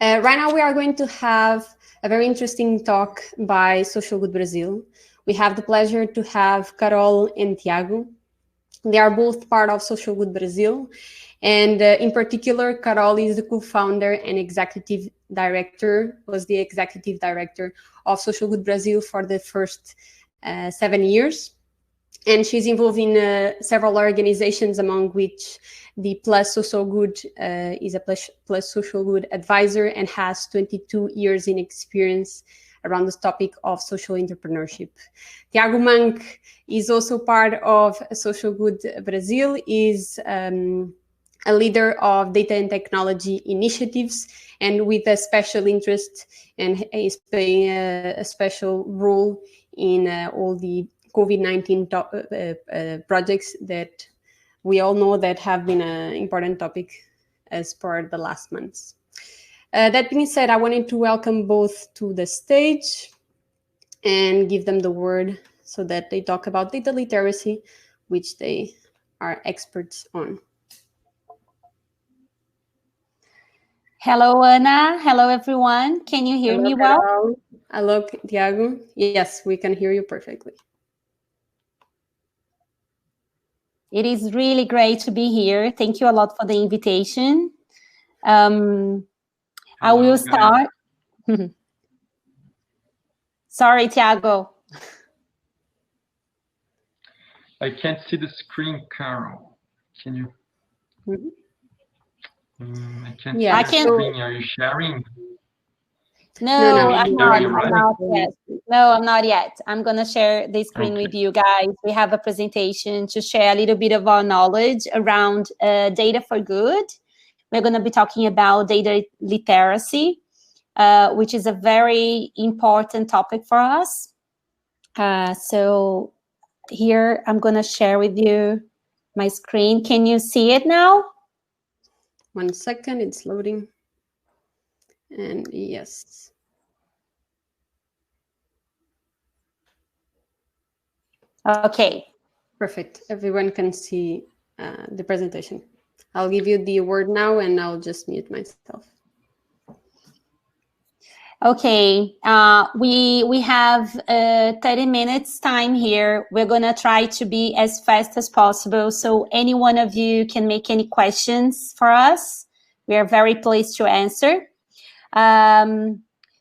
Right now we are going to have a very interesting talk by Social Good Brazil. We have the pleasure to have Carol and Tiago. They are both part of Social Good Brazil. And in particular, Carol is the co-founder and was the executive director of Social Good Brazil for the first 7 years. And she's involved in several organizations, among which the Plus Social Good is a Plus Social Good advisor and has 22 years in experience around this topic of social entrepreneurship. Tiago Manke is also part of Social Good Brazil, is a leader of data and technology initiatives, and with a special interest, and is playing a special role in all the COVID-19 projects that we all know that have been an important topic as per the last months. That being said, I wanted to welcome both to the stage and give them the word so that they talk about data literacy, which they are experts on. Hello, Ana. Hello, everyone. Can you hear me well? Hello, Tiago. Yes, we can hear you perfectly. It is really great to be here. Thank you a lot for the invitation. I will start. Sorry, Tiago. I can't see the screen, Carol. Can you? I can't see the screen. Are you sharing? No, I'm not yet. No, I'm not yet. I'm going to share the screen with you guys. We have a presentation to share a little bit of our knowledge around data for good. We're going to be talking about data literacy, which is a very important topic for us. So here I'm going to share with you my screen. Can you see it now? 1 second, it's loading. And yes. Okay. Perfect. Everyone can see the presentation. I'll give you the word now and I'll just mute myself. Okay. We have 30 minutes time here. We're going to try to be as fast as possible. So any one of you can make any questions for us. We are very pleased to answer.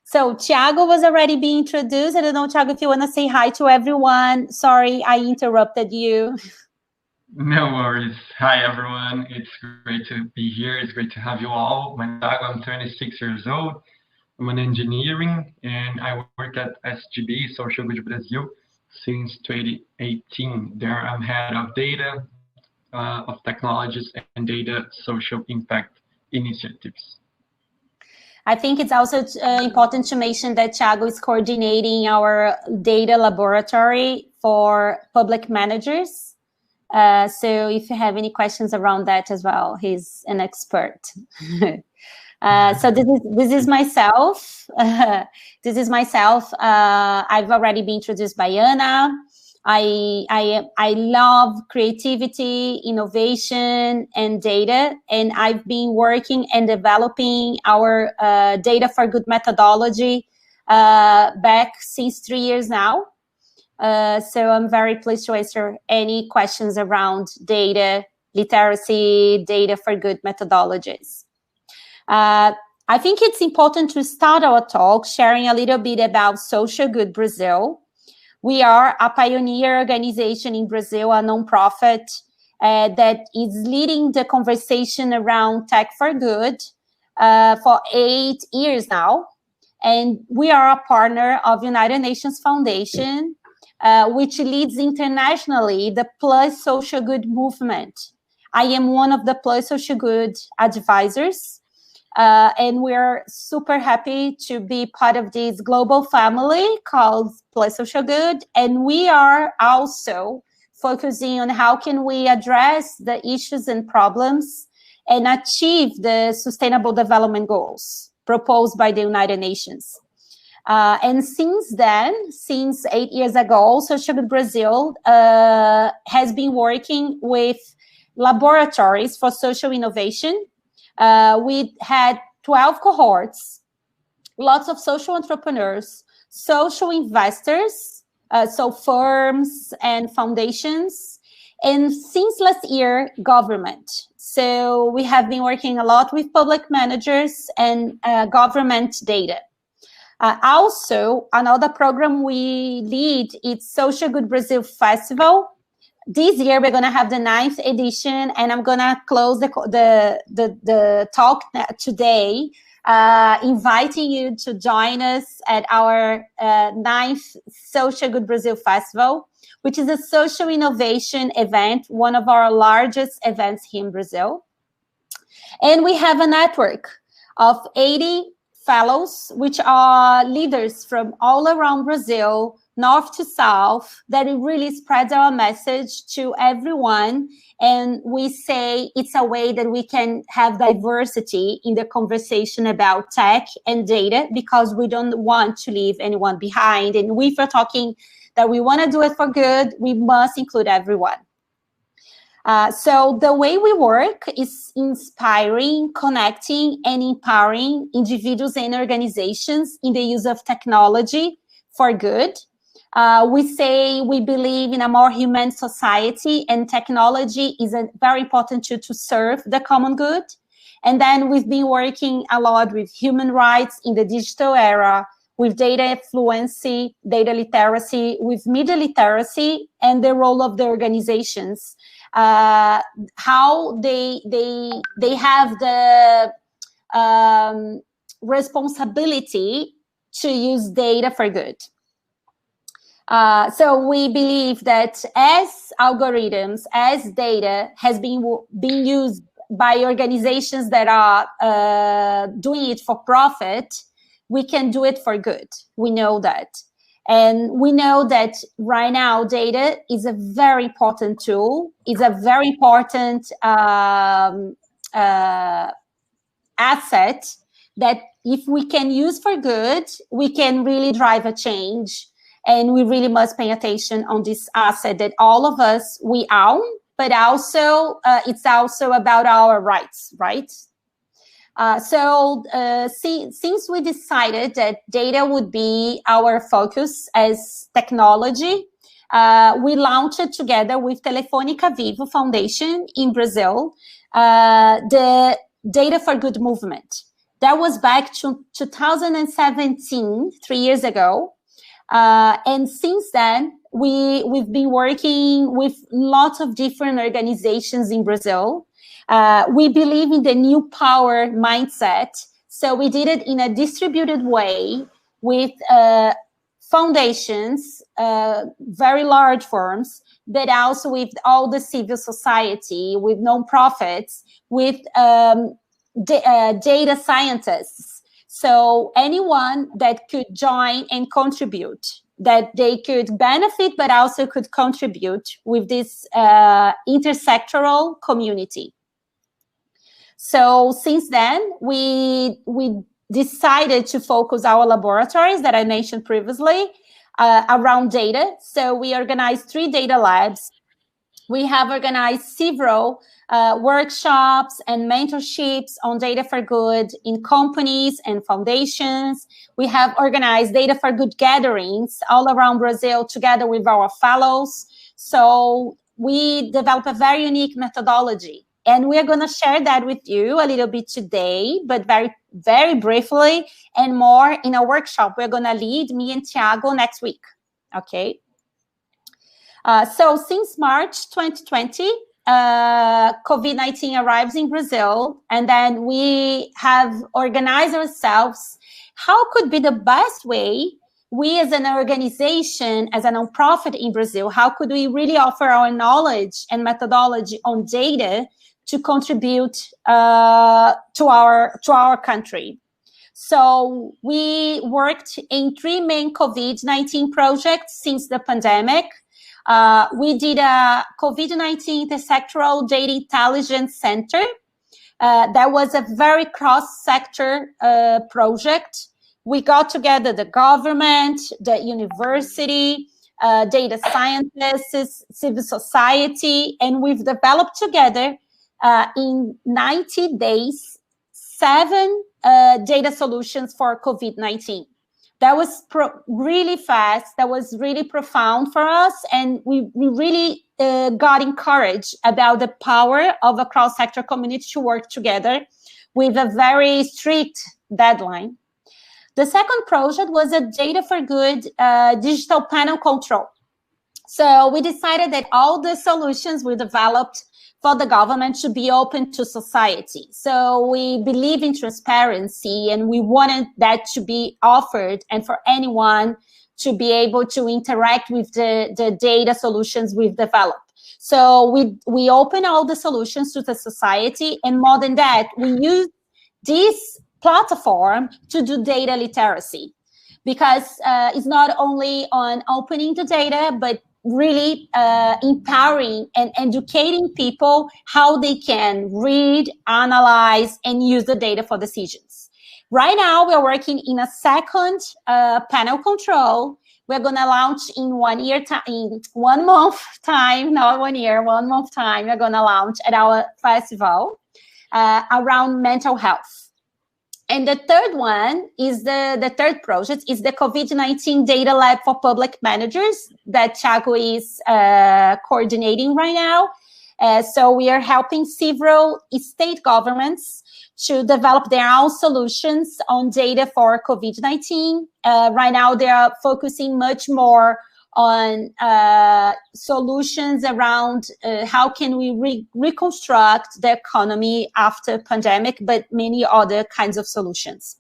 So Tiago was already being introduced. I don't know, Tiago, if you want to say hi to everyone. Sorry, I interrupted you. No worries. Hi, everyone. It's great to be here. It's great to have you all. I'm 26 years old. I'm an engineering, and I work at SGB, Social Good Brazil, since 2018. There I'm head of data, of technologies, and data social impact initiatives. I think it's also important to mention that Tiago is coordinating our data laboratory for public managers. So if you have any questions around that as well, he's an expert. So this is myself. This is myself. I've already been introduced by Ana. I love creativity, innovation, and data, and I've been working and developing our data for good methodology back since 3 years now. So I'm very pleased to answer any questions around data literacy, data for good methodologies. I think it's important to start our talk sharing a little bit about Social Good Brazil. We are a pioneer organization in Brazil, a nonprofit that is leading the conversation around tech for good for 8 years now. And we are a partner of United Nations Foundation, which leads internationally the Plus Social Good movement. I am one of the Plus Social Good advisors. And we're super happy to be part of this global family called Plus Social Good. And we are also focusing on how can we address the issues and problems and achieve the Sustainable Development Goals proposed by the United Nations. And since then, since 8 years ago, Social Good Brazil has been working with laboratories for social innovation. We had 12 cohorts, lots of social entrepreneurs, social investors, so firms and foundations, and since last year, government. So we have been working a lot with public managers and government data. Also, another program we lead is Social Good Brazil Festival. This year, we're going to have the 9th edition, and I'm going to close the talk today, inviting you to join us at our 9th Social Good Brazil Festival, which is a social innovation event, one of our largest events here in Brazil. And we have a network of 80 fellows, which are leaders from all around Brazil, north to south, that it really spreads our message to everyone. And we say it's a way that we can have diversity in the conversation about tech and data, because we don't want to leave anyone behind. And if we're talking that we want to do it for good, we must include everyone. So the way we work is inspiring, connecting, and empowering individuals and organizations in the use of technology for good. We say we believe in a more human society, and technology is a very important tool to serve the common good. And then we've been working a lot with human rights in the digital era, with data fluency, data literacy, with media literacy, and the role of the organizations. How they have the responsibility to use data for good. So we believe that as algorithms, as data has been used by organizations that are doing it for profit, we can do it for good. We know that. And we know that right now data is a very important tool, is a very important asset that if we can use for good, we can really drive a change. And we really must pay attention on this asset that all of us, we own, but also it's also about our rights, right? Since we decided that data would be our focus as technology, we launched together with Telefônica Vivo Foundation in Brazil, the Data for Good movement. That was back to 2017, 3 years ago. And since then, we've been working with lots of different organizations in Brazil. We believe in the new power mindset. So we did it in a distributed way with foundations, very large firms, but also with all the civil society, with nonprofits, with data scientists. So anyone that could join and contribute, that they could benefit, but also could contribute with this intersectoral community. So since then, we decided to focus our laboratories that I mentioned previously around data. So we organized 3 data labs. We have organized several workshops and mentorships on data for good in companies and foundations. We have organized data for good gatherings all around Brazil together with our fellows. So we developed a very unique methodology. And we're going to share that with you a little bit today, but very, very briefly, and more in a workshop we're going to lead, me and Tiago, next week. Okay. So since March 2020, COVID-19 arrives in Brazil, and then we have organized ourselves. How could be the best way we as an organization, as a nonprofit in Brazil, how could we really offer our knowledge and methodology on data to contribute to our country? So we worked in 3 main COVID-19 projects since the pandemic. We did a COVID-19 Intersectoral Data Intelligence Center. That was a very cross-sector project. We got together the government, the university, data scientists, civil society, and we've developed together in 90 days 7 data solutions for COVID-19. That was really fast. That was really profound for us. And we really got encouraged about the power of a cross-sector community to work together with a very strict deadline. The second project was a data for good digital panel control. So we decided that all the solutions we developed for the government should be open to society. So we believe in transparency, and we wanted that to be offered and for anyone to be able to interact with the data solutions we've developed. So we open all the solutions to the society, and more than that, we use this platform to do data literacy, because it's not only on opening the data, but really empowering and educating people how they can read, analyze, and use the data for decisions. Right now, we're working in a second panel control. We're going to launch in 1 year in 1 month time, not 1 year, 1 month time. We're going to launch at our festival around mental health. And the third one is the third project is the COVID-19 data lab for public managers that Tiago is coordinating right now. So we are helping several state governments to develop their own solutions on data for COVID-19. Right now, they are focusing much more on solutions around how can we reconstruct the economy after pandemic, but many other kinds of solutions.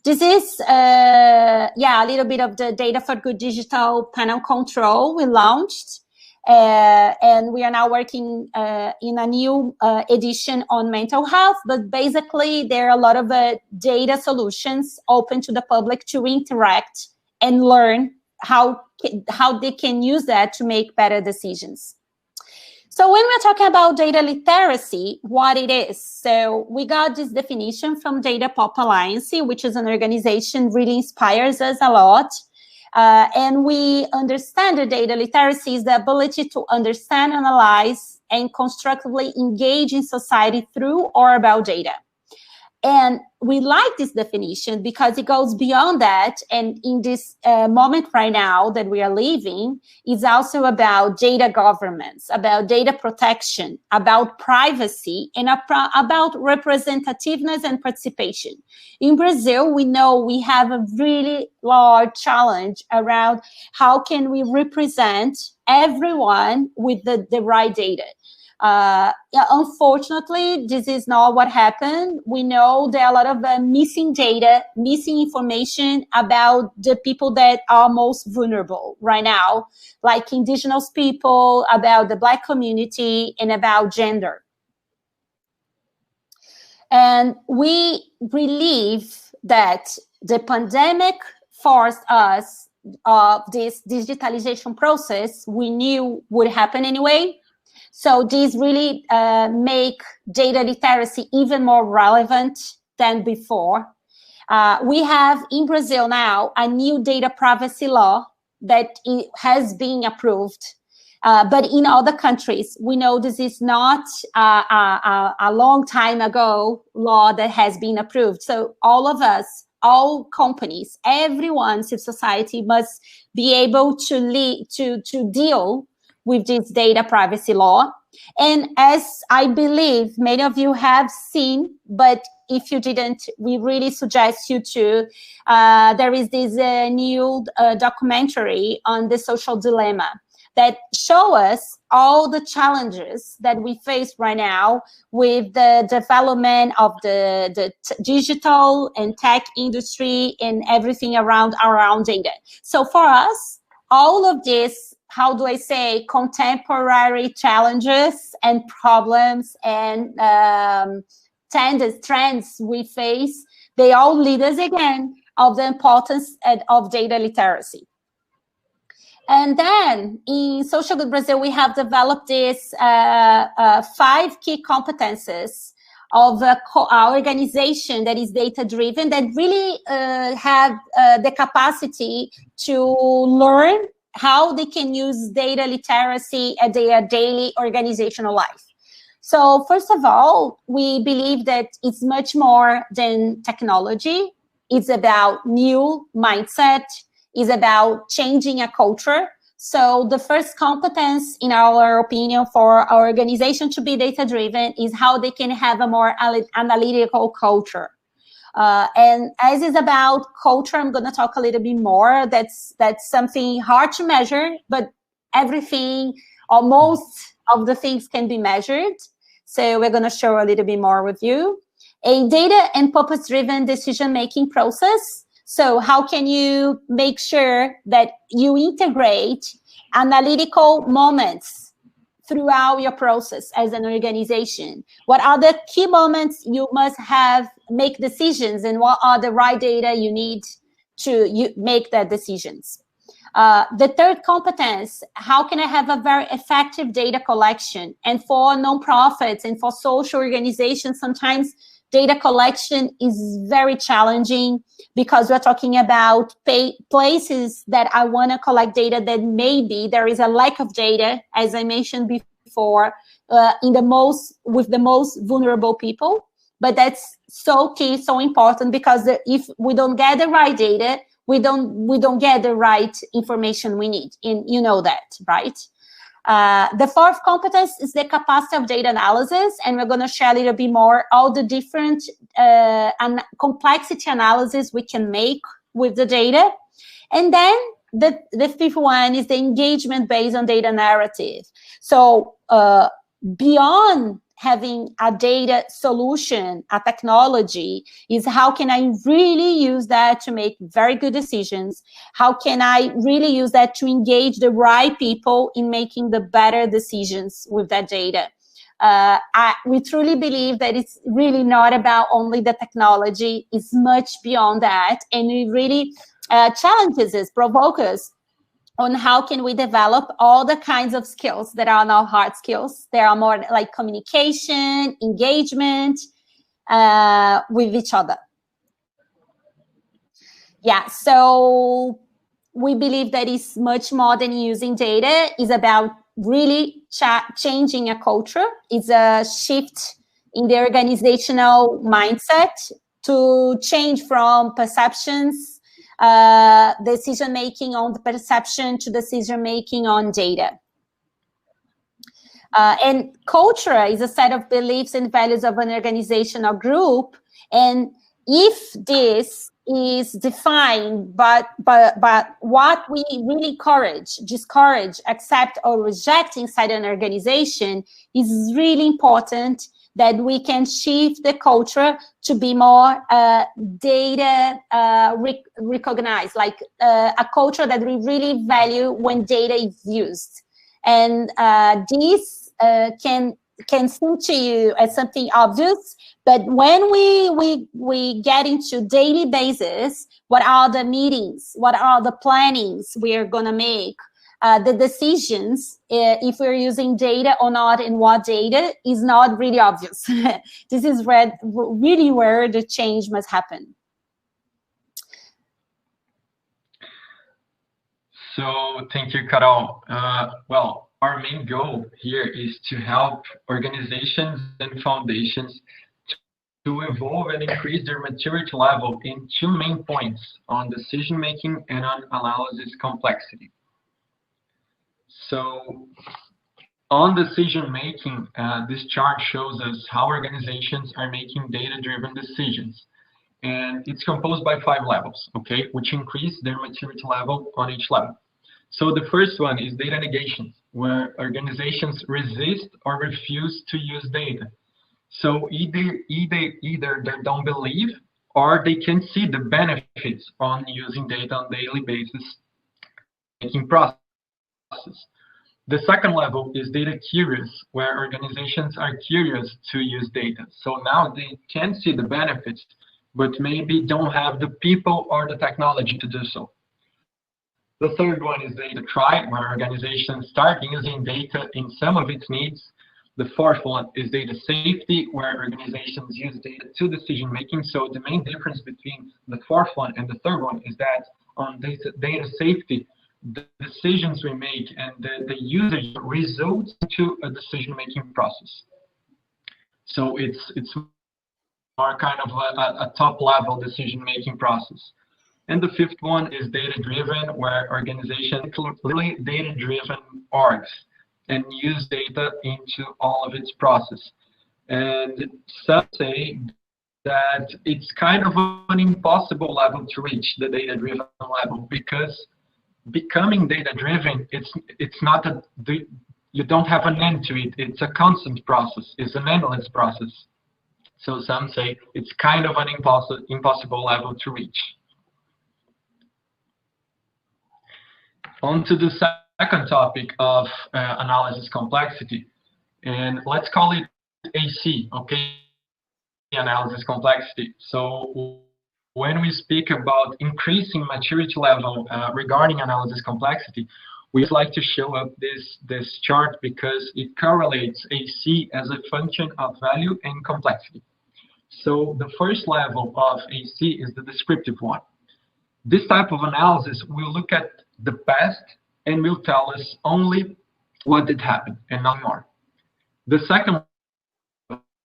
This is, a little bit of the Data for Good digital panel control we launched. And we are now working in a new edition on mental health, but basically there are a lot of data solutions open to the public to interact and learn how they can use that to make better decisions. So when we're talking about data literacy, what it is. So we got this definition from Data Pop Alliance, which is an organization really inspires us a lot. And we understand that data literacy is the ability to understand, analyze, and constructively engage in society through or about data. And we like this definition because it goes beyond that. And in this moment right now that we are living, it's also about data governance, about data protection, about privacy, and about representativeness and participation. In Brazil, we know we have a really large challenge around how can we represent everyone with the right data. Unfortunately, this is not what happened. We know there are a lot of missing data, missing information about the people that are most vulnerable right now, like indigenous people, about the Black community, and about gender. And we believe that the pandemic forced us this digitalization process we knew would happen anyway. So these really make data literacy even more relevant than before. We have in Brazil now a new data privacy law that has been approved. But in other countries, we know this is not a long time ago law that has been approved. So all of us, all companies, everyone, civil society must be able to deal with this data privacy law. And as I believe many of you have seen, but if you didn't, we really suggest you to, there is this new documentary on the social dilemma that show us all the challenges that we face right now with the development of the digital and tech industry and everything around our own data. So for us, all of this, how do I say, contemporary challenges and problems and trends we face, they all lead us again of the importance of data literacy. And then in Social Good Brazil, we have developed this 5 key competences of our organization that is data-driven, that really have the capacity to learn how they can use data literacy at their daily organizational life. So first of all, we believe that it's much more than technology. It's about new mindset. It's about changing a culture. So the first competence, in our opinion, for our organization to be data-driven is how they can have a more analytical culture. And as is about culture, I'm going to talk a little bit more. That's something hard to measure, but everything or most of the things can be measured. So we're going to show a little bit more with you. A data and purpose-driven decision-making process. So how can you make sure that you integrate analytical moments throughout your process as an organization? What are the key moments you must have make decisions, and what are the right data you need to make that decisions? The third competence, how can I have a very effective data collection? And for nonprofits and for social organizations, sometimes data collection is very challenging because we're talking about places that I want to collect data that maybe there is a lack of data, as I mentioned before, with the most vulnerable people. But that's so key, so important, because if we don't get the right data, we don't get the right information we need. And you know that, right? The fourth competence is the capacity of data analysis, and we're going to share a little bit more all the different complexity analysis we can make with the data. And then the fifth one is the engagement based on data narrative. So beyond having a data solution, a technology, is how can I really use that to make very good decisions? How can I really use that to engage the right people in making the better decisions with that data? We truly believe that it's really not about only the technology. It's much beyond that. And it really challenges us, provokes us on how can we develop all the kinds of skills that are now hard skills. They are more like communication, engagement with each other. Yeah, so we believe that it's much more than using data. It's about really changing a culture. It's a shift in the organizational mindset to change from perceptions, decision-making on the perception to decision-making on data. And culture is a set of beliefs and values of an organization or group. And if this is defined but what we really discourage, accept, or reject inside an organization, is really important that we can shift the culture to be more data recognized, like a culture that we really value when data is used. And this can seem to you as something obvious, but when we get into daily basis, what are the meetings, what are the plannings we are gonna make, the decisions, if we're using data or not and what data, is not really obvious. This is really where the change must happen. So thank you, Carol. Well, our main goal here is to help organizations and foundations to evolve and increase their maturity level in two main points: on decision-making and on analysis complexity. So on decision-making, this chart shows us how organizations are making data-driven decisions. And it's composed by 5 levels, okay, which increase their maturity level on each level. So the first one is data negation, where organizations resist or refuse to use data. So either they don't believe, or they can see the benefits on using data on a daily basis making process. The second level is data curious, where organizations are curious to use data. So now they can see the benefits, but maybe don't have the people or the technology to do so. The third one is data try, where organizations start using data in some of its needs. The fourth one is data safety, where organizations use data to decision making. So the main difference between the fourth one and the third one is that on data safety, the decisions we make and the usage results into a decision-making process. So it's more kind of a top-level decision-making process. And the fifth one is data-driven, where organizations literally data-driven orgs and use data into all of its process. And some say that it's kind of an impossible level to reach, the data-driven level, because becoming data-driven, it's not you don't have an end to it. It's a constant process. It's an endless process. So some say it's kind of an impossible level to reach. On to the second topic of analysis complexity, and let's call it AC, okay? Analysis complexity. So when we speak about increasing maturity level regarding analysis complexity, we like to show up this chart because it correlates AC as a function of value and complexity. So the first level of AC is the descriptive one. This type of analysis will look at the past and will tell us only what did happen and not more. The second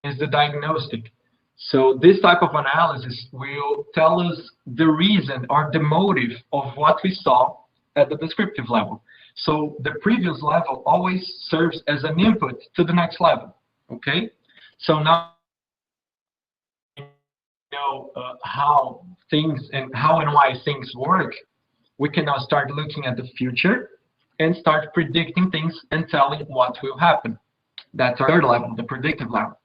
is the diagnostic. So this type of analysis will tell us the reason or the motive of what we saw at the descriptive level. So the previous level always serves as an input to the next level, okay? So now we know how things and how and why things work. We can now start looking at the future and start predicting things and telling what will happen. That's our third level, the predictive level.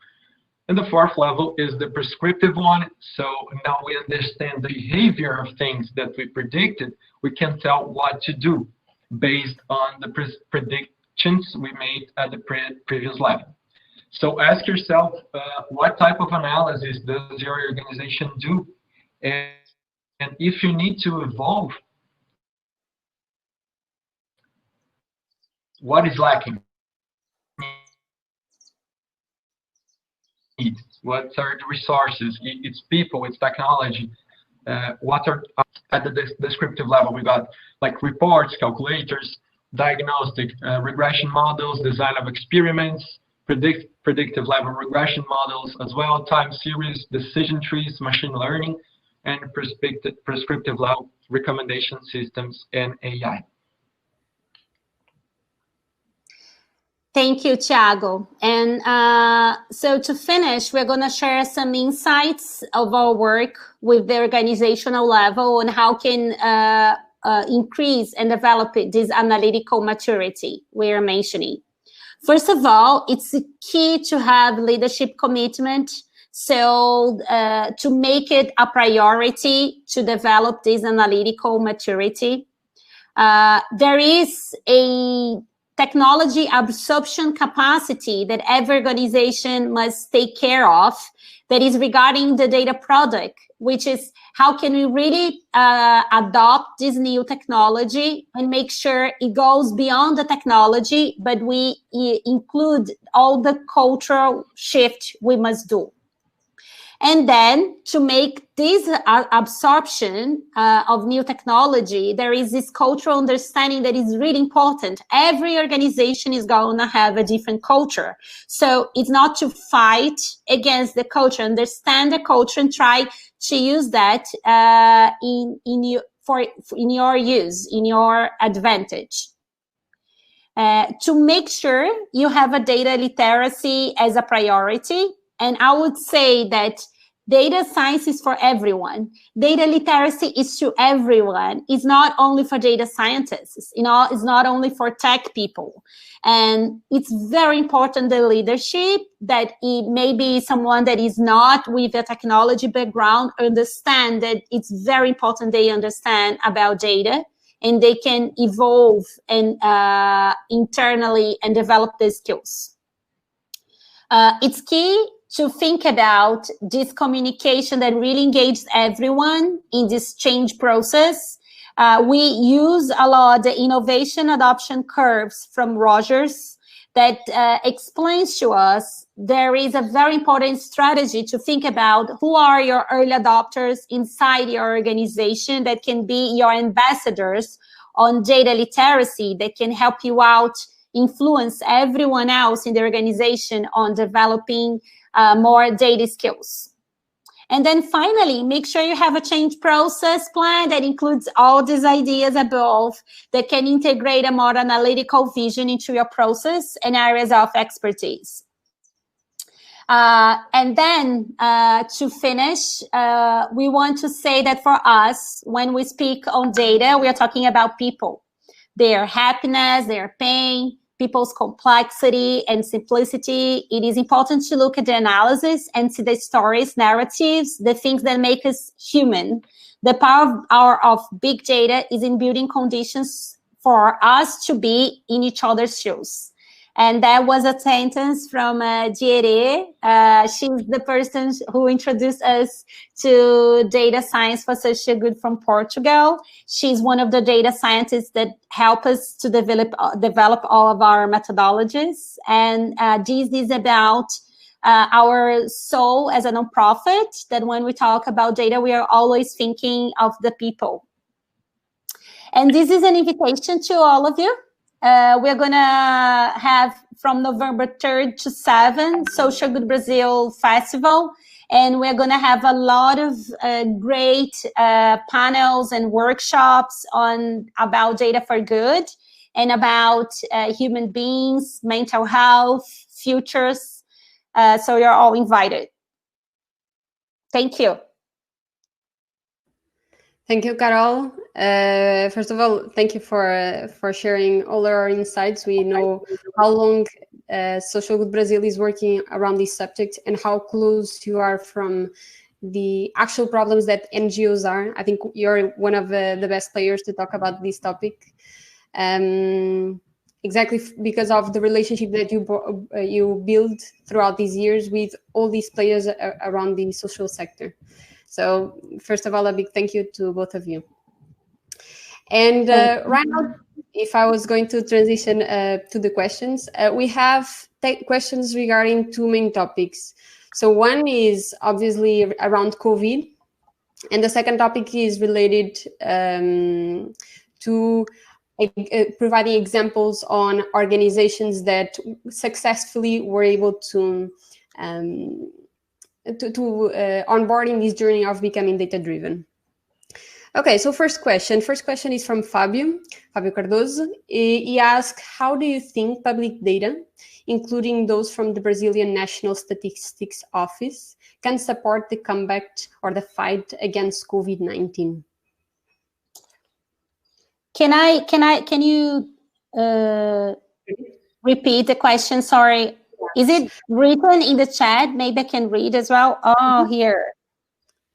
And the fourth level is the prescriptive one. So now we understand the behavior of things that we predicted. We can tell what to do based on the predictions we made at the previous level. So ask yourself, what type of analysis does your organization do? And if you need to evolve, what is lacking? What are the resources? It's people, it's technology. What are at the descriptive level? We got like reports, calculators, diagnostic, regression models, design of experiments, predictive level regression models as well, time series, decision trees, machine learning, and prescriptive level recommendation systems and AI. Thank you, Tiago. And so to finish, we're going to share some insights of our work with the organizational level and how can increase and develop this analytical maturity we're mentioning. First of all, it's key to have leadership commitment. So to make it a priority to develop this analytical maturity, there is a technology absorption capacity that every organization must take care of that is regarding the data product, which is how can we really adopt this new technology and make sure it goes beyond the technology, but we include all the cultural shift we must do. And then to make this absorption of new technology, there is this cultural understanding that is really important. Every organization is going to have a different culture. So it's not to fight against the culture, understand the culture and try to use that in your use, in your advantage. To make sure you have a data literacy as a priority. And I would say that data science is for everyone. Data literacy is to everyone. It's not only for data scientists. It's not only for tech people. And it's very important, the leadership, that it maybe someone that is not with a technology background understand that it's very important they understand about data and they can evolve and internally and develop the skills. It's key to think about this communication that really engages everyone in this change process. We use a lot the innovation adoption curves from Rogers that explains to us there is a very important strategy to think about who are your early adopters inside your organization that can be your ambassadors on data literacy that can help you out influence everyone else in the organization on developing more data skills. And then finally, make sure you have a change process plan that includes all these ideas above that can integrate a more analytical vision into your process and areas of expertise. And then to finish, we want to say that for us, when we speak on data, we are talking about people, their happiness, their pain, people's complexity and simplicity. It is important to look at the analysis and see the stories, narratives, the things that make us human. The power of big data is in building conditions for us to be in each other's shoes. And that was a sentence from Diere. She's the person who introduced us to data science for social good from Portugal. She's one of the data scientists that help us to develop all of our methodologies. And this is about our soul as a nonprofit, that when we talk about data, we are always thinking of the people. And this is an invitation to all of you. We're going to have from November 3rd to 7th, Social Good Brazil Festival. And we're going to have a lot of great panels and workshops about data for good and about human beings, mental health, futures. So you're all invited. Thank you. Thank you, Carol. First of all, thank you for sharing all our insights. We know how long Social Good Brazil is working around this subject and how close you are from the actual problems that NGOs are. I think you're one of the best players to talk about this topic. Exactly because of the relationship that you build throughout these years with all these players around the social sector. So first of all, a big thank you to both of you. And right now, if I was going to transition to the questions, we have questions regarding two main topics. So one is obviously around COVID, and the second topic is related to providing examples on organizations that successfully were able to onboarding this journey of becoming data-driven. Okay, so first question is from Fabio Cardoso. He asked, how do you think public data, including those from the Brazilian National Statistics Office, can support the combat or the fight against COVID-19? Can you repeat the question? Sorry. Is it written in the chat? Maybe I can read as well. Oh, here.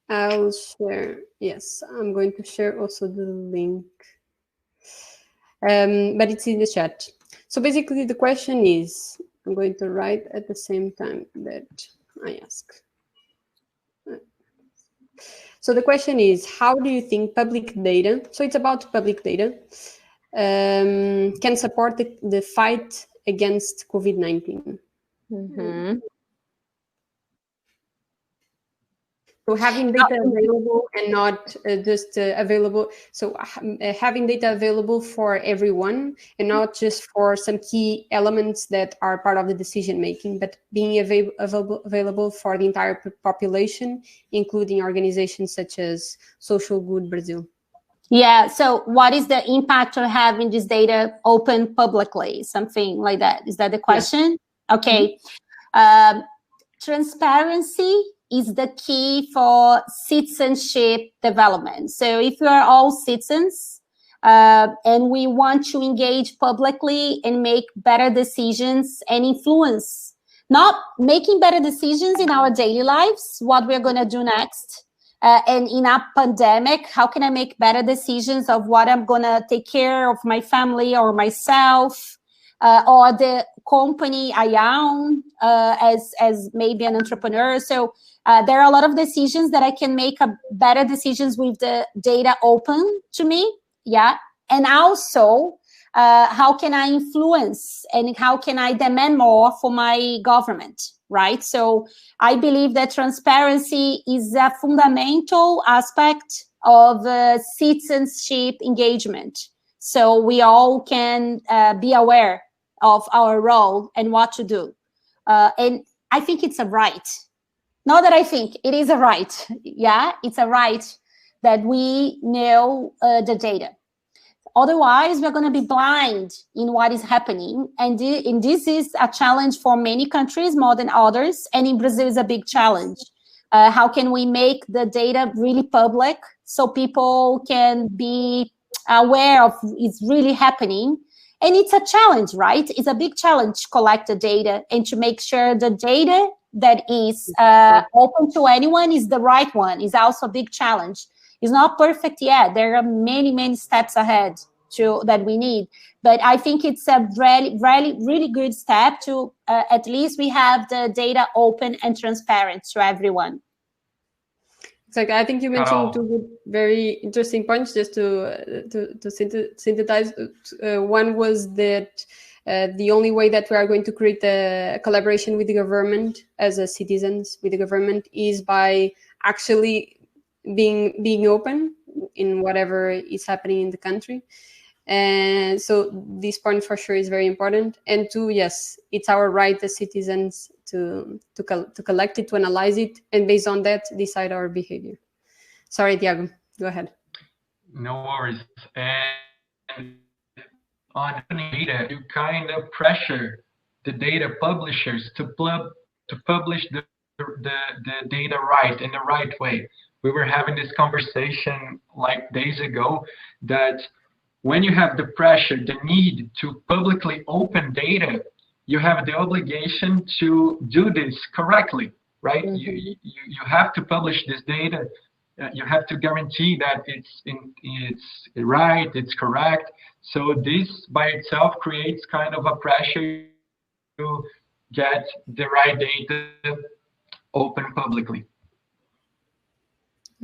I'll share. Yes, I'm going to share also the link. But it's in the chat. So basically the question is, I'm going to write at the same time that I ask. So the question is, how do you think public data, so it's about public data, can support the fight against COVID-19? Mm-hmm. So having data available and not just available. So having data available for everyone and not just for some key elements that are part of the decision making, but being available for the entire population, including organizations such as Social Good Brazil. Yeah, so what is the impact of having this data open publicly? Something like that. Is that the question? Yeah. Okay. Mm-hmm. Transparency is the key for citizenship development. So if we are all citizens and we want to engage publicly and make better decisions and influence, not making better decisions in our daily lives, what we're going to do next, and in a pandemic, how can I make better decisions of what I'm going to take care of my family or myself, or the company I own as maybe an entrepreneur. So there are a lot of decisions that I can make better decisions with the data open to me. Yeah. And also, how can I influence and how can I demand more for my government, right? So I believe that transparency is a fundamental aspect of citizenship engagement. So we all can be aware of our role and what to do. And I think it's a right. Not that I think, it is a right. Yeah, it's a right that we know the data. Otherwise, we're going to be blind in what is happening. And this is a challenge for many countries more than others. And in Brazil is a big challenge. How can we make the data really public so people can be aware of what's really happening? And it's a challenge, right? It's a big challenge to collect the data and to make sure the data that is open to anyone is the right one. Is also a big challenge. It's not perfect yet. There are many, many steps ahead that we need. But I think it's a really good step to at least we have the data open and transparent to everyone. Exactly. I think you mentioned two very interesting points. Just to synthesize, one was that the only way that we are going to create a collaboration with the government as a citizens with the government is by actually being open in whatever is happening in the country. And so this point for sure is very important. And two, yes, it's our right as citizens to collect it, to analyze it, and based on that, decide our behavior. Sorry, Tiago, go ahead. No worries. And on data, you kind of pressure the data publishers to publish the data right in the right way. We were having this conversation like days ago that when you have the pressure, the need to publicly open data, you have the obligation to do this correctly, right? Mm-hmm. You have to publish this data. You have to guarantee that it's right, it's correct. So this by itself creates kind of a pressure to get the right data open publicly.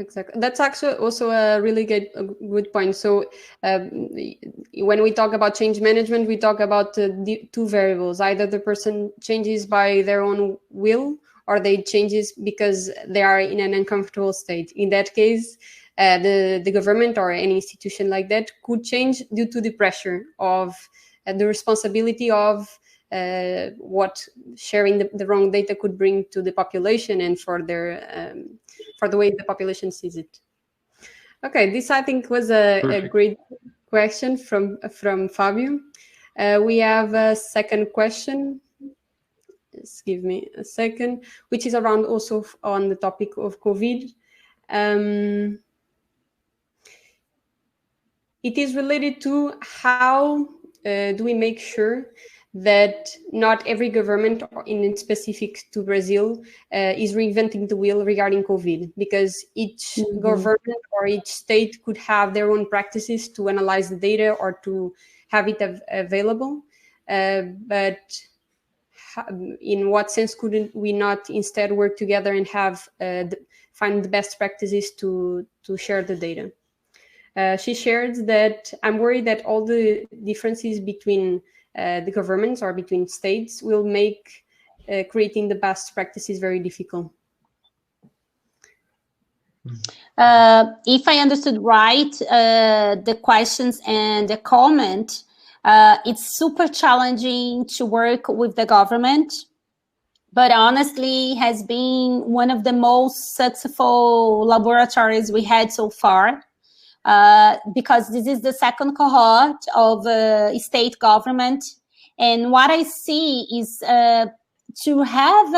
Exactly. That's actually also a really good point. So when we talk about change management, we talk about the two variables. Either the person changes by their own will, or they changes because they are in an uncomfortable state. In that case, the government or any institution like that could change due to the pressure of the responsibility of what sharing the wrong data could bring to the population and for the way the population sees it. Okay, this I think was a great question from Fabio. We have a second question. Just give me a second, which is around also on the topic of COVID. It is related to how do we make sure that not every government, in specific to Brazil, is reinventing the wheel regarding COVID, because each government or each state could have their own practices to analyze the data or to have it available. But in what sense couldn't we not instead work together and have find the best practices to share the data? She shared that I'm worried that all the differences between the governments or between states will make creating the best practices very difficult. If I understood right, the questions and the comment, it's super challenging to work with the government, but honestly has been one of the most successful laboratories we had so far. Because this is the second cohort of state government. And what I see is to have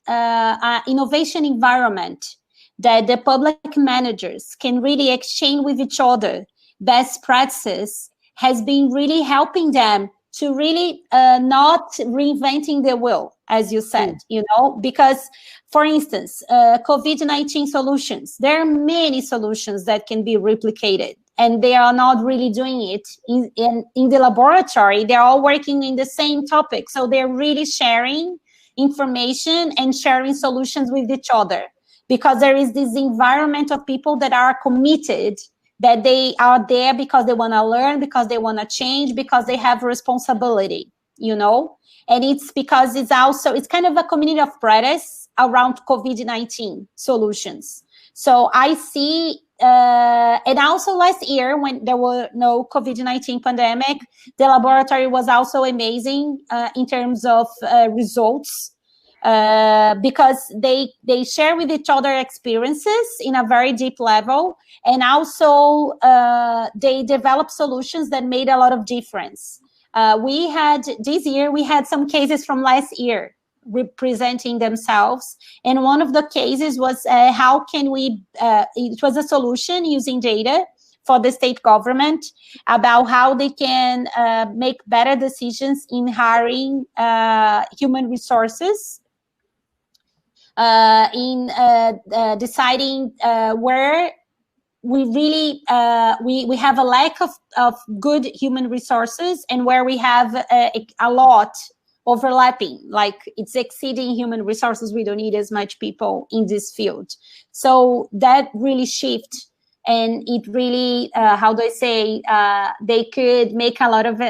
an innovation environment that the public managers can really exchange with each other best practices has been really helping them to really not reinventing the wheel, as you said, you know, because, for instance, COVID-19 solutions, there are many solutions that can be replicated, and they are not really doing it in the laboratory. They're all working in the same topic. So they're really sharing information and sharing solutions with each other, because there is this environment of people that are committed, that they are there because they want to learn, because they want to change, because they have responsibility, you know? And it's because it's kind of a community of practice around COVID-19 solutions. So I see, and also last year when there were no COVID-19 pandemic, the laboratory was also amazing in terms of results. because they share with each other experiences in a very deep level, and also they develop solutions that made a lot of difference. This year we had some cases from last year representing themselves, and one of the cases was how can we it was a solution using data for the state government about how they can make better decisions in hiring human resources, in deciding where we really we have a lack of good human resources, and where we have a lot overlapping, like it's exceeding human resources. We don't need as much people in this field. So that really shift, and it really, how do I say, they could make a lot of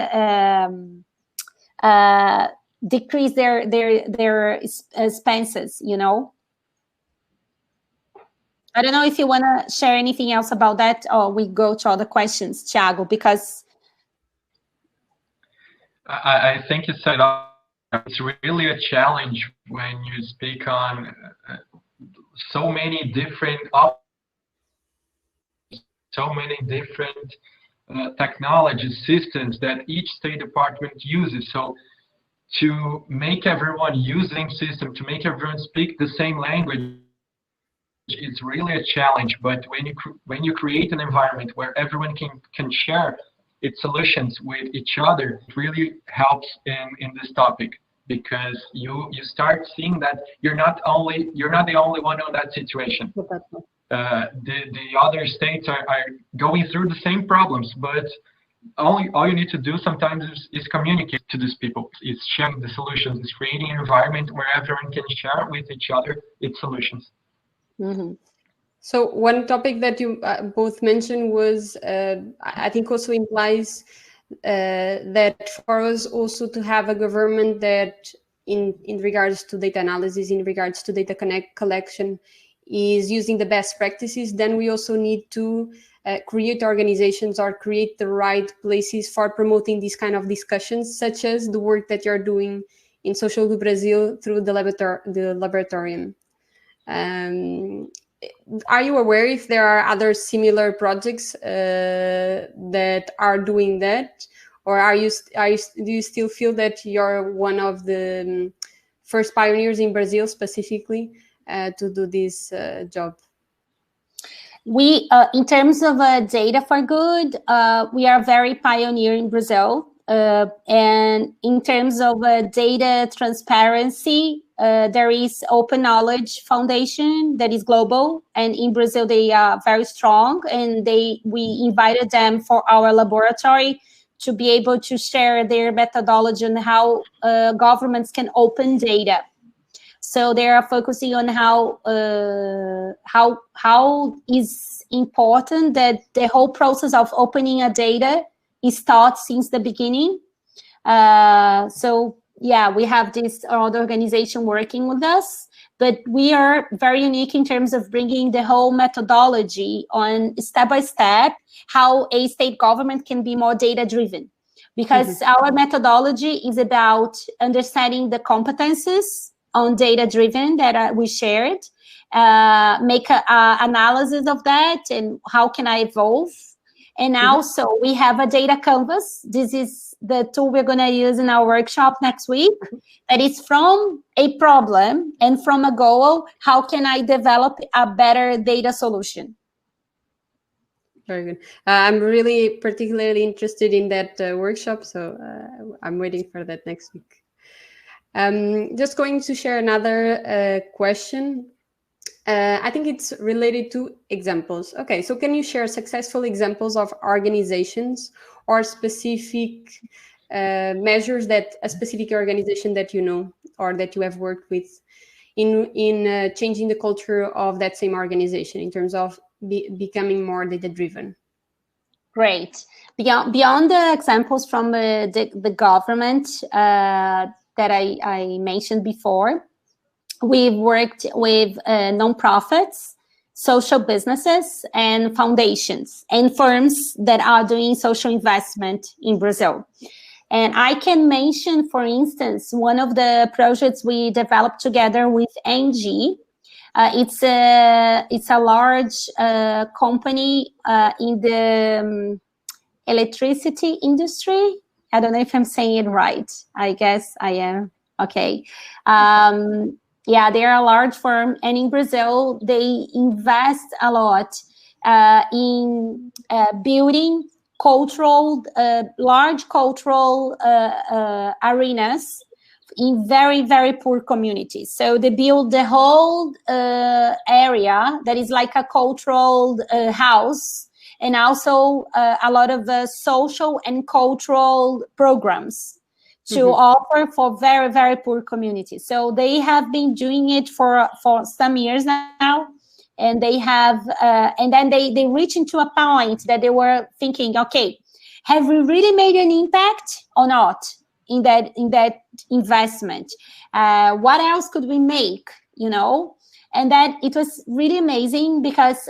decrease their expenses, you know. I don't know if you want to share anything else about that, or we go to other questions, Tiago, because I think you said it's really a challenge when you speak on so many different technology systems that each state department uses. So to make everyone using system, to make everyone speak the same language, it's really a challenge. But when you create an environment where everyone can share its solutions with each other, it really helps in this topic, because you start seeing that you're not the only one on that situation. The other states are going through the same problems, but all you need to do sometimes is communicate to these people. It's sharing the solutions. It's creating an environment where everyone can share with each other its solutions. Mm-hmm. So one topic that you both mentioned was, I think also implies that for us also to have a government that in regards to data analysis, in regards to data collection, is using the best practices, then we also need to create organizations or create the right places for promoting these kind of discussions, such as the work that you're doing in Social Good Brazil through the laboratorium. Are you aware if there are other similar projects that are doing that, or do you still feel that you're one of the first pioneers in Brazil specifically to do this job? We, in terms of data for good, we are very pioneer in Brazil. And in terms of data transparency, there is Open Knowledge Foundation that is global, and in Brazil they are very strong, and we invited them for our laboratory to be able to share their methodology on how governments can open data. So they are focusing on how is important that the whole process of opening a data is taught since the beginning. So yeah, we have this other organization working with us, but we are very unique in terms of bringing the whole methodology on step by step, how a state government can be more data driven. Because our methodology is about understanding the competences on data driven that we shared, make an analysis of that and how can I evolve. And also we have a data canvas. This is the tool we're going to use in our workshop next week. That is from a problem and from a goal, how can I develop a better data solution? Very good. I'm really particularly interested in that workshop, so I'm waiting for that next week. Just going to share another question. I think it's related to examples. Okay, so can you share successful examples of organizations or specific measures that a specific organization that you know or that you have worked with in changing the culture of that same organization in terms of becoming more data-driven? Great. Beyond the examples from the government that I mentioned before, we've worked with nonprofits, social businesses, and foundations, and firms that are doing social investment in Brazil. And I can mention, for instance, one of the projects we developed together with Angie. It's a large company in the electricity industry. I don't know if I'm saying it right. I guess I am. Okay. Yeah, they are a large firm, and in Brazil, they invest a lot in building large cultural arenas in very, very poor communities. So they build the whole area that is like a cultural house, and also a lot of social and cultural programs to offer for very, very poor communities. So they have been doing it for some years now. And they have, and then they reach into a point that they were thinking, okay, have we really made an impact or not in that investment? What else could we make, you know? And then it was really amazing because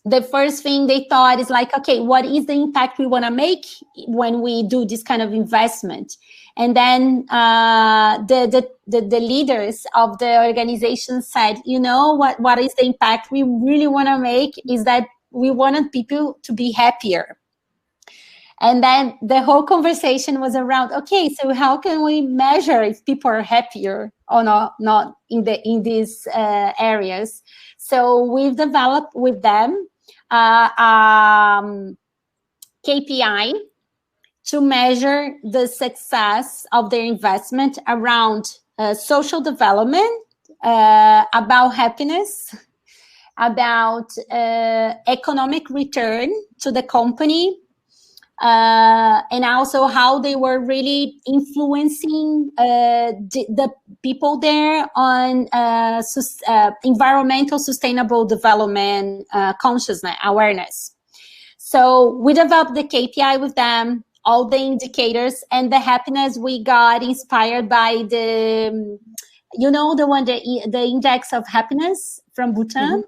the first thing they thought is like, okay, what is the impact we want to make when we do this kind of investment? And then the leaders of the organization said, you know, what is the impact we really want to make is that we wanted people to be happier. And then the whole conversation was around, okay, so how can we measure if people are happier or not in these areas? So we've developed with them KPI to measure the success of their investment around social development, about happiness, about economic return to the company, and also how they were really influencing the people there on environmental sustainable development consciousness, awareness. So we developed the KPI with them, all the indicators, and the happiness we got inspired by the, you know, the index of happiness from Bhutan.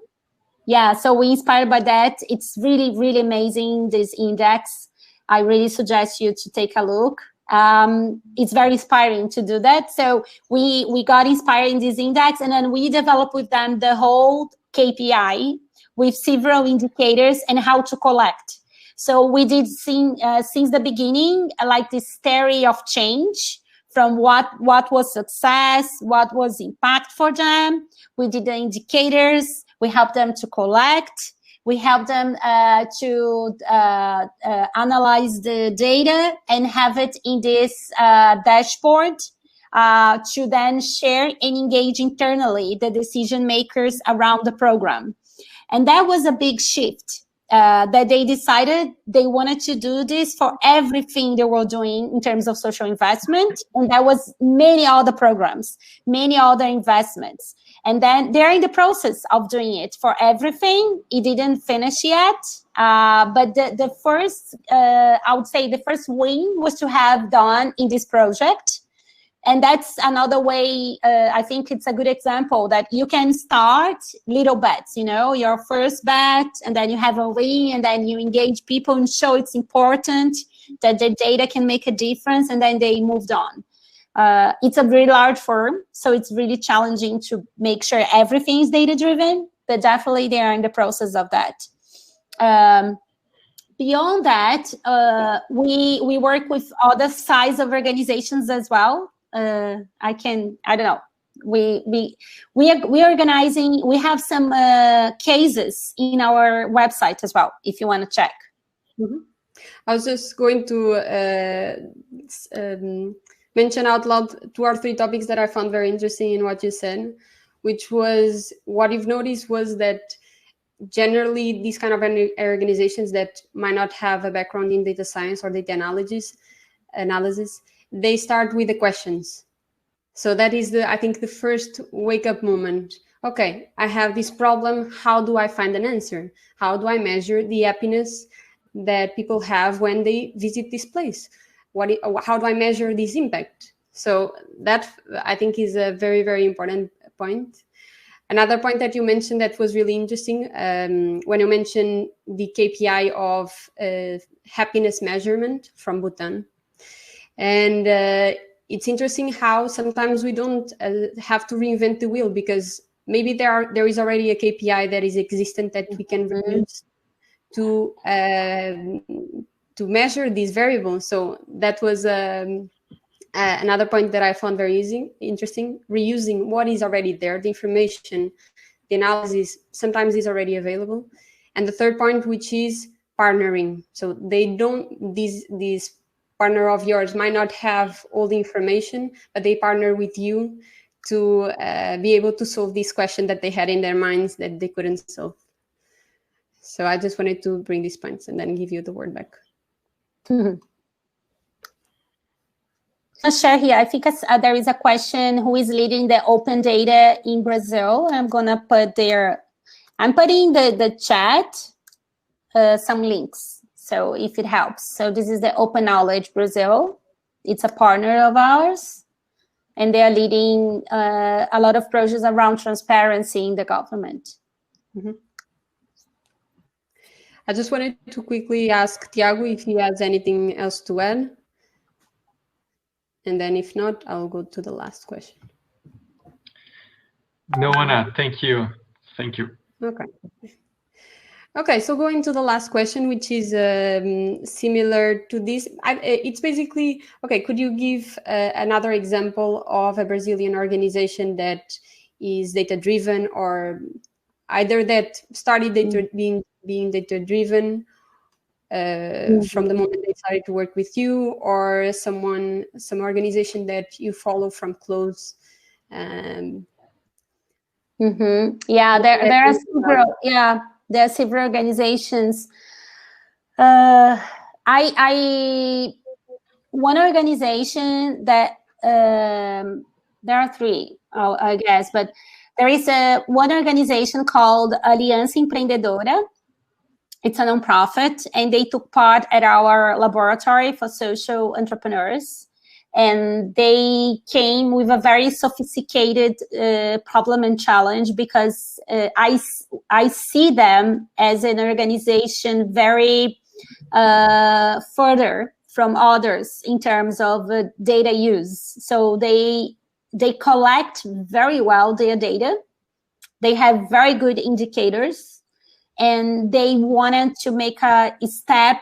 Yeah, so we inspired by that. It's really, really amazing, this index. I really suggest you to take a look. It's very inspiring to do that. So we got inspired in this index, and then we developed with them the whole KPI with several indicators and how to collect. So we did since the beginning, like this theory of change from what was success, what was impact for them. We did the indicators. We helped them to collect. We help them to analyze the data and have it in this dashboard to then share and engage internally the decision makers around the program. And that was a big shift that they decided they wanted to do this for everything they were doing in terms of social investment. And that was many other programs, many other investments. And then they're in the process of doing it for everything. It didn't finish yet. But the first, I would say the first win was to have done in this project. And that's another way, I think it's a good example that you can start little bets, you know, your first bet, and then you have a win, and then you engage people and show it's important, that the data can make a difference, and then they moved on. It's a very large firm, so it's really challenging to make sure everything is data-driven, but definitely they are in the process of that. Beyond that, we work with other size of organizations as well. I don't know. We are organizing. We have some cases in our website as well, if you want to check. I was just going to mention out loud 2 or 3 topics that I found very interesting in what you said, which was what you've noticed was that generally these kind of organizations that might not have a background in data science or data analysis, they start with the questions. So that is I think the first wake up moment. Okay, I have this problem. How do I find an answer? How do I measure the happiness that people have when they visit this place? How do I measure this impact? So that I think is a very, very important point. Another point that you mentioned that was really interesting, when you mentioned the KPI of happiness measurement from Bhutan. And it's interesting how sometimes we don't have to reinvent the wheel, because maybe there is already a KPI that is existent that we can reuse to measure these variables. So that was another point that I found very interesting. Reusing what is already there, the information, the analysis sometimes is already available. And the third point, which is partnering. So they don't, these partner of yours might not have all the information, but they partner with you to be able to solve this question that they had in their minds that they couldn't solve. So I just wanted to bring these points and then give you the word back. I'll share here. I think there is a question: who is leading the open data in Brazil? I'm gonna put there. I'm putting the chat some links, so if it helps. So this is the Open Knowledge Brazil. It's a partner of ours, and they are leading a lot of projects around transparency in the government. Mm-hmm. I just wanted to quickly ask Tiago if he has anything else to add. And then if not, I'll go to the last question. No, Anna, thank you. Thank you. Okay. Okay, so going to the last question, which is similar to this. It's basically, okay, could you give another example of a Brazilian organization that is data-driven, or either that started being data-driven from the moment they started to work with you, or some organization that you follow from close? Yeah, there are several. Yeah, there are several organizations. One organization that there are three, I guess, but there is one organization called Aliança Empreendedora. It's a nonprofit, and they took part at our laboratory for social entrepreneurs. And they came with a very sophisticated problem and challenge, because I see them as an organization very further from others in terms of data use. So they collect very well their data. They have very good indicators. And they wanted to make a step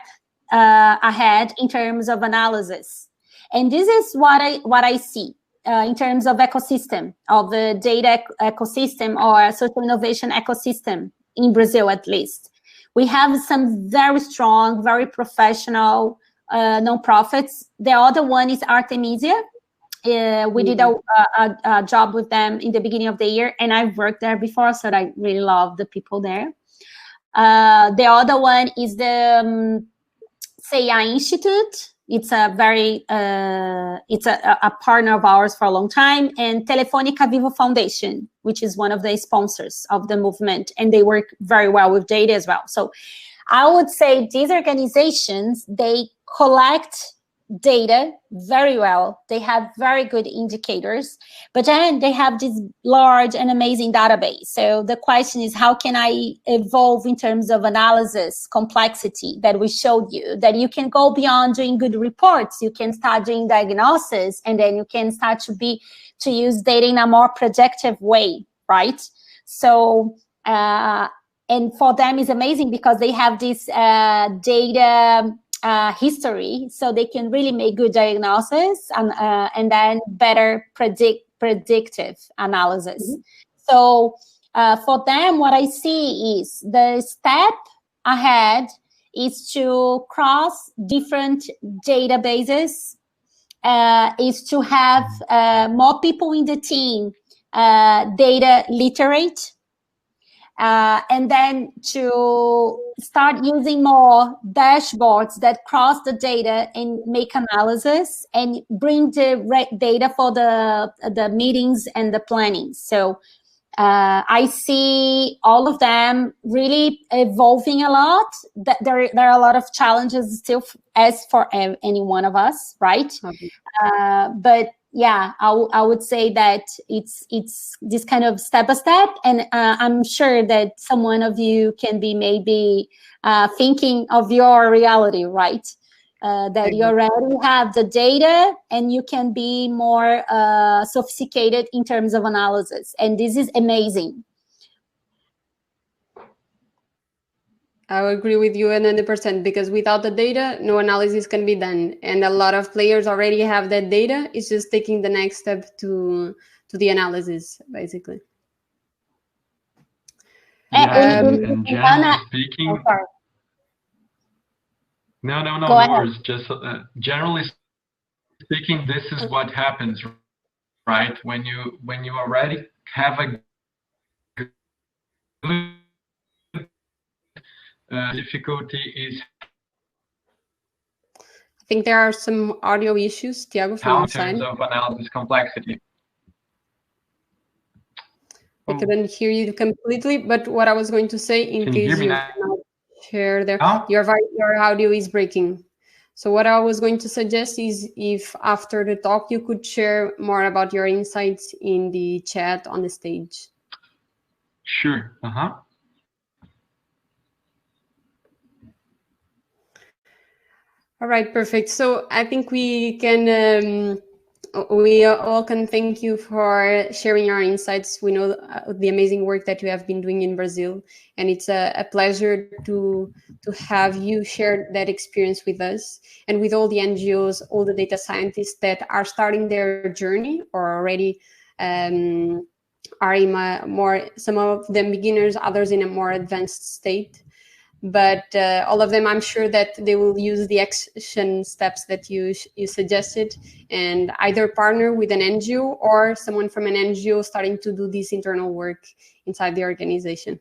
ahead in terms of analysis. And this is what I see in terms of ecosystem, of the data ecosystem or social innovation ecosystem in Brazil, at least. We have some very strong, very professional nonprofits. The other one is Artemisia. We did a job with them in the beginning of the year, and I've worked there before, so I really love the people there. The other one is the CIA Institute. It's a very it's a partner of ours for a long time, and Telefônica Vivo Foundation, which is one of the sponsors of the movement, and they work very well with data as well. So I would say these organizations, they collect data very well. They have very good indicators, but then they have this large and amazing database. So the question is, how can I evolve in terms of analysis, complexity that we showed you, that you can go beyond doing good reports, you can start doing diagnosis, and then you can start to use data in a more projective way, right? So, and for them is amazing because they have this data history, so they can really make good diagnosis and then better predictive analysis. So for them, what I see is the step ahead is to cross different databases, is to have more people in the team data literate, and then to start using more dashboards that cross the data and make analysis and bring the data for the meetings and the planning. So I see all of them really evolving a lot. That there are a lot of challenges still, as for any one of us, right? Okay. But yeah, I would say that it's this kind of step by step, and I'm sure that some one of you can be maybe thinking of your reality, right? that you already have the data and you can be more sophisticated in terms of analysis. And this is amazing. I agree with you 100%, because without the data, no analysis can be done. And a lot of players already have that data. It's just taking the next step to the analysis, basically. Yeah, and generally speaking, no worries. Just generally speaking, this is what happens, right? When you already have a good difficulty is. I think there are some audio issues, Tiago, from your side. In terms of analysis complexity. I couldn't hear you completely, but what I was going to say, in case you cannot share there, your audio is breaking. So what I was going to suggest is, if after the talk you could share more about your insights in the chat on the stage. Sure. All right, perfect. So I think we can. We all can thank you for sharing your insights. We know the amazing work that you have been doing in Brazil, and it's a pleasure to have you share that experience with us and with all the NGOs, all the data scientists that are starting their journey or already are in some of them beginners, others in a more advanced state. But all of them, I'm sure that they will use the action steps that you suggested, and either partner with an NGO or someone from an NGO starting to do this internal work inside the organization.